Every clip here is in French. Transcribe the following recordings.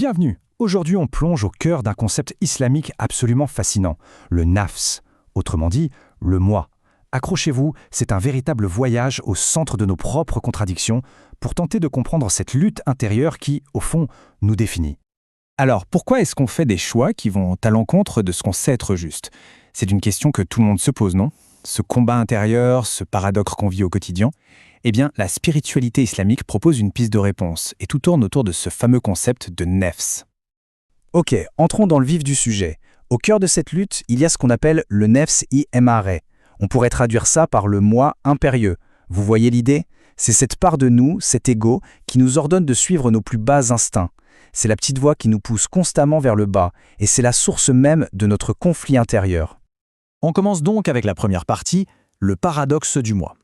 Bienvenue. Aujourd'hui, on plonge au cœur d'un concept islamique absolument fascinant, le nafs, autrement dit, le moi. Accrochez-vous, c'est un véritable voyage au centre de nos propres contradictions pour tenter de comprendre cette lutte intérieure qui, au fond, nous définit. Alors, pourquoi est-ce qu'on fait des choix qui vont à l'encontre de ce qu'on sait être juste? C'est une question que tout le monde se pose, non? Ce combat intérieur, ce paradoxe qu'on vit au quotidien? Eh bien, la spiritualité islamique propose une piste de réponse, et tout tourne autour de ce fameux concept de nefs. Ok, entrons dans le vif du sujet. Au cœur de cette lutte, il y a ce qu'on appelle le nefs imare. On pourrait traduire ça par le moi impérieux. Vous voyez l'idée? C'est cette part de nous, cet ego, qui nous ordonne de suivre nos plus bas instincts. C'est la petite voix qui nous pousse constamment vers le bas, et c'est la source même de notre conflit intérieur. On commence donc avec la première partie, le paradoxe du moi.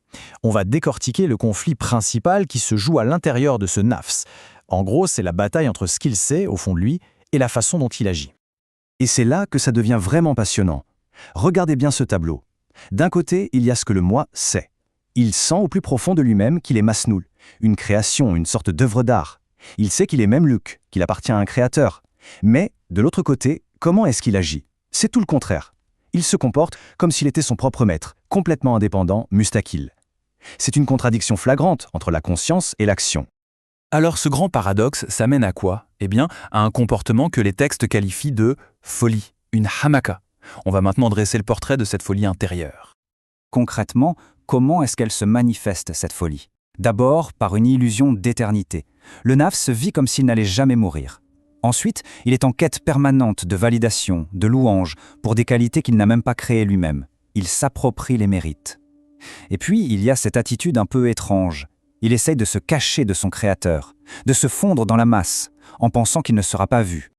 On va décortiquer le conflit principal qui se joue à l'intérieur de ce nafs. En gros, c'est la bataille entre ce qu'il sait, au fond de lui, et la façon dont il agit. Et c'est là que ça devient vraiment passionnant. Regardez bien ce tableau. D'un côté, il y a ce que le moi sait. Il sent au plus profond de lui-même qu'il est Masnoul, une création, une sorte d'œuvre d'art. Il sait qu'il est Memluk, qu'il appartient à un créateur. Mais, de l'autre côté, comment est-ce qu'il agit? C'est tout le contraire. Il se comporte comme s'il était son propre maître, complètement indépendant, mustakil. C'est une contradiction flagrante entre la conscience et l'action. Alors ce grand paradoxe, ça mène à quoi? Eh bien, à un comportement que les textes qualifient de folie, une hamaka. On va maintenant dresser le portrait de cette folie intérieure. Concrètement, comment est-ce qu'elle se manifeste, cette folie? D'abord, par une illusion d'éternité. Le nafs vit comme s'il n'allait jamais mourir. Ensuite, il est en quête permanente de validation, de louange, pour des qualités qu'il n'a même pas créées lui-même. Il s'approprie les mérites. Et puis, il y a cette attitude un peu étrange. Il essaye de se cacher de son créateur, de se fondre dans la masse, en pensant qu'il ne sera pas vu.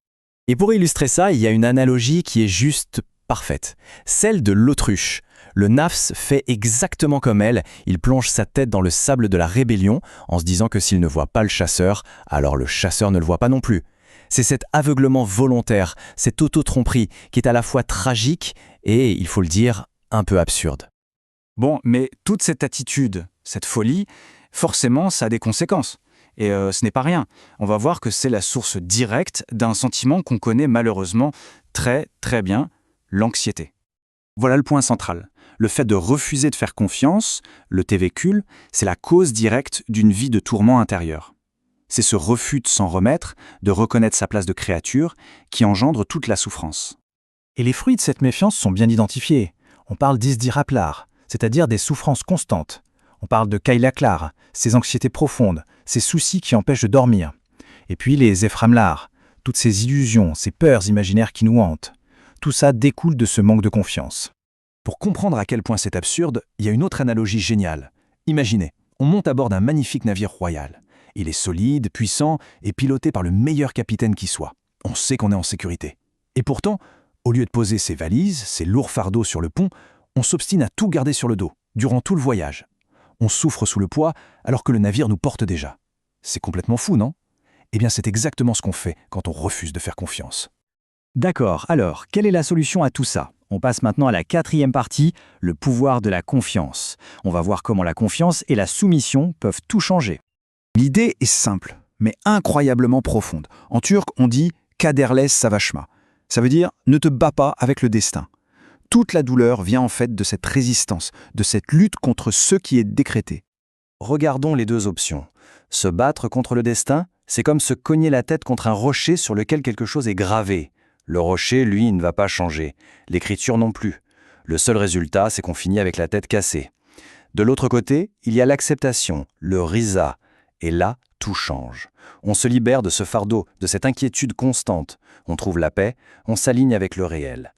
Et pour illustrer ça, il y a une analogie qui est juste parfaite, celle de l'autruche. Le nafs fait exactement comme elle, il plonge sa tête dans le sable de la rébellion en se disant que s'il ne voit pas le chasseur, alors le chasseur ne le voit pas non plus. C'est cet aveuglement volontaire, cette auto-tromperie qui est à la fois tragique et, il faut le dire, un peu absurde. Bon, mais toute cette attitude, cette folie, forcément, ça a des conséquences. Et ce n'est pas rien. On va voir que c'est la source directe d'un sentiment qu'on connaît malheureusement très très bien, l'anxiété. Voilà le point central. Le fait de refuser de faire confiance, le tévécule, c'est la cause directe d'une vie de tourment intérieur. C'est ce refus de s'en remettre, de reconnaître sa place de créature, qui engendre toute la souffrance. Et les fruits de cette méfiance sont bien identifiés. On parle d'izdiraplar, c'est-à-dire des souffrances constantes. On parle de kailaklar, ces anxiétés profondes, ces soucis qui empêchent de dormir. Et puis les ephramlar, toutes ces illusions, ces peurs imaginaires qui nous hantent. Tout ça découle de ce manque de confiance. Pour comprendre à quel point c'est absurde, il y a une autre analogie géniale. Imaginez, on monte à bord d'un magnifique navire royal. Il est solide, puissant et piloté par le meilleur capitaine qui soit. On sait qu'on est en sécurité. Et pourtant, au lieu de poser ses valises, ses lourds fardeaux sur le pont, on s'obstine à tout garder sur le dos, durant tout le voyage. On souffre sous le poids alors que le navire nous porte déjà. C'est complètement fou, non? Eh bien, c'est exactement ce qu'on fait quand on refuse de faire confiance. D'accord, alors, quelle est la solution à tout ça? On passe maintenant à la quatrième partie, le pouvoir de la confiance. On va voir comment la confiance et la soumission peuvent tout changer. L'idée est simple, mais incroyablement profonde. En turc, on dit « kaderles savaşma ». Ça veut dire « ne te bats pas avec le destin ». Toute la douleur vient en fait de cette résistance, de cette lutte contre ce qui est décrété. Regardons les deux options. Se battre contre le destin, c'est comme se cogner la tête contre un rocher sur lequel quelque chose est gravé. Le rocher, lui, ne va pas changer. L'écriture non plus. Le seul résultat, c'est qu'on finit avec la tête cassée. De l'autre côté, il y a l'acceptation, le risa. Et là, tout change. On se libère de ce fardeau, de cette inquiétude constante. On trouve la paix, on s'aligne avec le réel.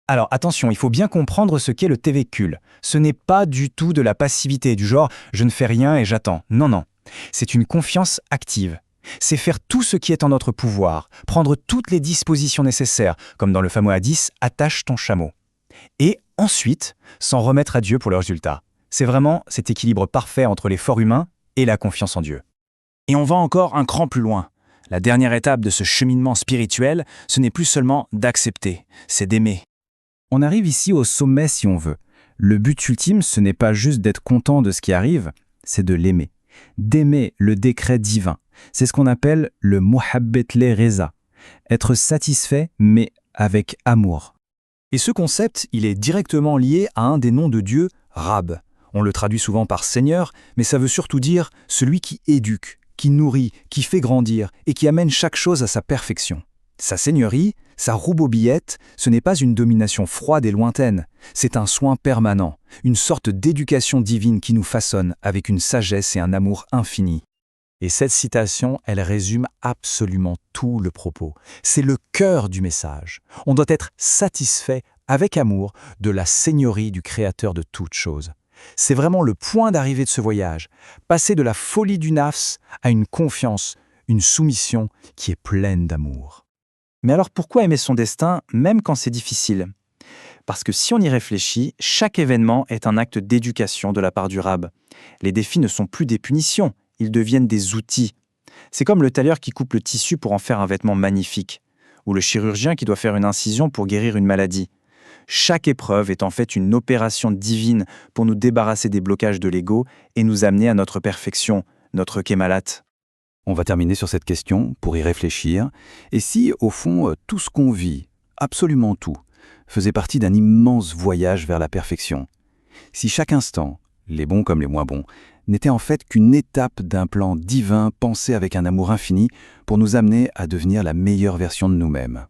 Alors attention, il faut bien comprendre ce qu'est le tévécule. Ce n'est pas du tout de la passivité, du genre « je ne fais rien et j'attends ». Non, non. C'est une confiance active. C'est faire tout ce qui est en notre pouvoir, prendre toutes les dispositions nécessaires, comme dans le fameux hadith « attache ton chameau ». Et ensuite, s'en remettre à Dieu pour le résultat. C'est vraiment cet équilibre parfait entre l'effort humain et la confiance en Dieu. Et on va encore un cran plus loin. La dernière étape de ce cheminement spirituel, ce n'est plus seulement d'accepter, c'est d'aimer. On arrive ici au sommet si on veut. Le but ultime, ce n'est pas juste d'être content de ce qui arrive, c'est de l'aimer. D'aimer le décret divin. C'est ce qu'on appelle le muhabbet le reza. Être satisfait, mais avec amour. Et ce concept, il est directement lié à un des noms de Dieu, Rab. On le traduit souvent par Seigneur, mais ça veut surtout dire celui qui éduque, qui nourrit, qui fait grandir et qui amène chaque chose à sa perfection. Sa seigneurie, sa roubobillette, ce n'est pas une domination froide et lointaine, c'est un soin permanent, une sorte d'éducation divine qui nous façonne avec une sagesse et un amour infini. Et cette citation, elle résume absolument tout le propos. C'est le cœur du message. On doit être satisfait avec amour de la seigneurie du Créateur de toutes choses. C'est vraiment le point d'arrivée de ce voyage, passer de la folie du nafs à une confiance, une soumission qui est pleine d'amour. Mais alors pourquoi aimer son destin, même quand c'est difficile? Parce que si on y réfléchit, chaque événement est un acte d'éducation de la part du Rab. Les défis ne sont plus des punitions, ils deviennent des outils. C'est comme le tailleur qui coupe le tissu pour en faire un vêtement magnifique, ou le chirurgien qui doit faire une incision pour guérir une maladie. Chaque épreuve est en fait une opération divine pour nous débarrasser des blocages de l'ego et nous amener à notre perfection, notre Kemalat. On va terminer sur cette question pour y réfléchir. Et si, au fond, tout ce qu'on vit, absolument tout, faisait partie d'un immense voyage vers la perfection? Si chaque instant, les bons comme les moins bons, n'était en fait qu'une étape d'un plan divin pensé avec un amour infini pour nous amener à devenir la meilleure version de nous-mêmes?